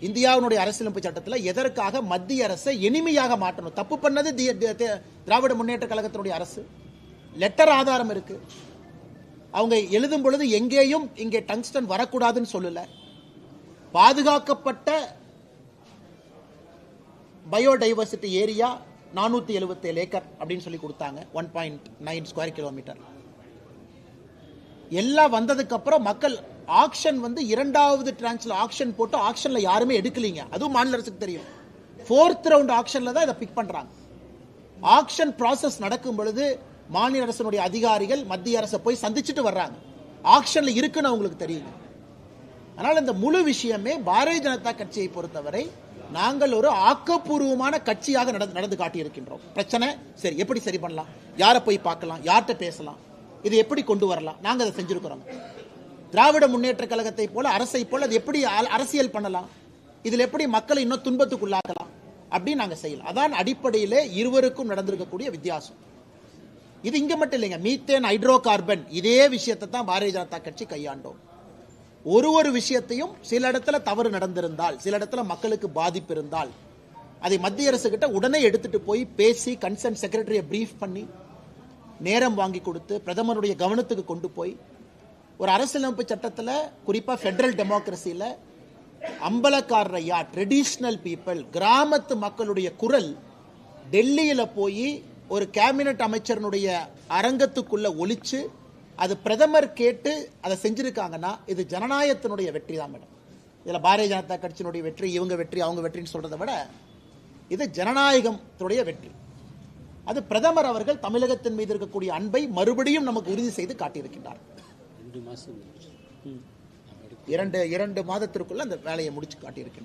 இந்தியாவுடைய அரசியலமைப்பு சட்டத்தில் எதற்காக மத்திய அரசை எளிமையாக மாற்றணும்? தப்பு பண்ணது திராவிட முன்னேற்ற கழகத்தினுடைய அரசு. லெட்டர் ஆதாரம் இருக்கு. அவங்க எழுதும் பொழுது எங்கேயும் இங்கே டங்ஸ்டன் வரக்கூடாதுன்னு சொல்லல. பாதுகாக்கப்பட்ட பயோடைவர்சிட்டி ஏரியா 477 ஏக்கர் அப்படின்னு சொல்லி கொடுத்தாங்க. 1.9 ஸ்கொயர் கிலோமீட்டர். எல்லாம் வந்ததுக்கு அப்புறம் மக்கள் ஆக்ஷன் இரண்டாவது டிரான்ஸ்ல ஆக்ஷன் போட்டு ஆக்ஷன்ல யாருமே எடுக்கலீங்க. அதுவும் மாநில அரசுக்கு தெரியும். 4th ரவுண்ட் ஆக்ஷன்ல தான் இதை பிக் பண்றாங்க. ஆக்ஷன் ப்ராசஸ் நடக்கும் பொழுது மாநில அரசினுடைய அதிகாரிகள் மத்திய அரசை போய் சந்திச்சுட்டு வர்றாங்க. ஆக்ஷன்ல இருக்குன்னு அவங்களுக்கு தெரியும். அதனால இந்த முழு விஷயமே பாரதிய ஜனதா கட்சியை பொறுத்தவரை நாங்கள் ஒரு ஆக்கப்பூர்வமான கட்சியாக நடந்து காட்டியிருக்கின்றோம். பிரச்சனை சரி, எப்படி சரி பண்ணலாம், யாரை போய் பார்க்கலாம், யார்கிட்ட பேசலாம், இதை எப்படி கொண்டு வரலாம், நாங்க அதை செஞ்சிருக்கிறோம். திராவிட முன்னேற்ற கழகத்தை போல அரசை போல அது எப்படி அரசியல் பண்ணலாம், இதில் எப்படி மக்களை இன்னும் துன்பத்துக்குள்ளாக்கலாம் அப்படின்னு நாங்க செய்யலாம். அதான் அடிப்படையிலே இருவருக்கும் நடந்திருக்கக்கூடிய வித்தியாசம். இது இங்க மட்டும் இல்லைங்க. மீத்தேன், ஹைட்ரோ கார்பன் இதே விஷயத்தை தான் பாரதிய ஜனதா கட்சி கையாண்டோம். ஒரு விஷயத்தையும் சில இடத்துல தவறு நடந்திருந்தால், சில இடத்துல மக்களுக்கு பாதிப்பு இருந்தால் அதை மத்திய அரசு கிட்ட உடனே எடுத்துட்டு போய் பேசி கன்சர்ன் செக்ரட்டரியை பிரீஃப் பண்ணி நேரம் வாங்கி கொடுத்து பிரதமருடைய கவனத்துக்கு கொண்டு போய் ஒரு அரசியலமைப்பு சட்டத்தில் குறிப்பா பெடரல் டெமோக்ரஸியில் அம்பலக்காரர் ஐயா, ட்ரெடிஷனல் பீப்புள், கிராமத்து மக்களுடைய குரல் டெல்லியில போய் ஒரு கேபினட் அமைச்சருடைய அரங்கத்துக்குள்ள ஒலிச்சு அது பிரதமர் கேட்டு அதை செஞ்சிருக்காங்கன்னா இது ஜனநாயகத்தினுடைய வெற்றி தான் மேடம். இதுல பாரதிய ஜனதா கட்சியினுடைய வெற்றி, இவங்க வெற்றி, அவங்க வெற்றின்னு சொல்றதை விட இது ஜனநாயகத்தினுடைய வெற்றி. அது பிரதமர் அவர்கள் தமிழகத்தின் மீது இருக்கக்கூடிய அன்பை மறுபடியும் நமக்கு உறுதி செய்து காட்டியிருக்கின்றார். 2 மாதத்திற்குள்ள அந்த வேலையை முடிச்சு காட்டியிருக்கின்றார்.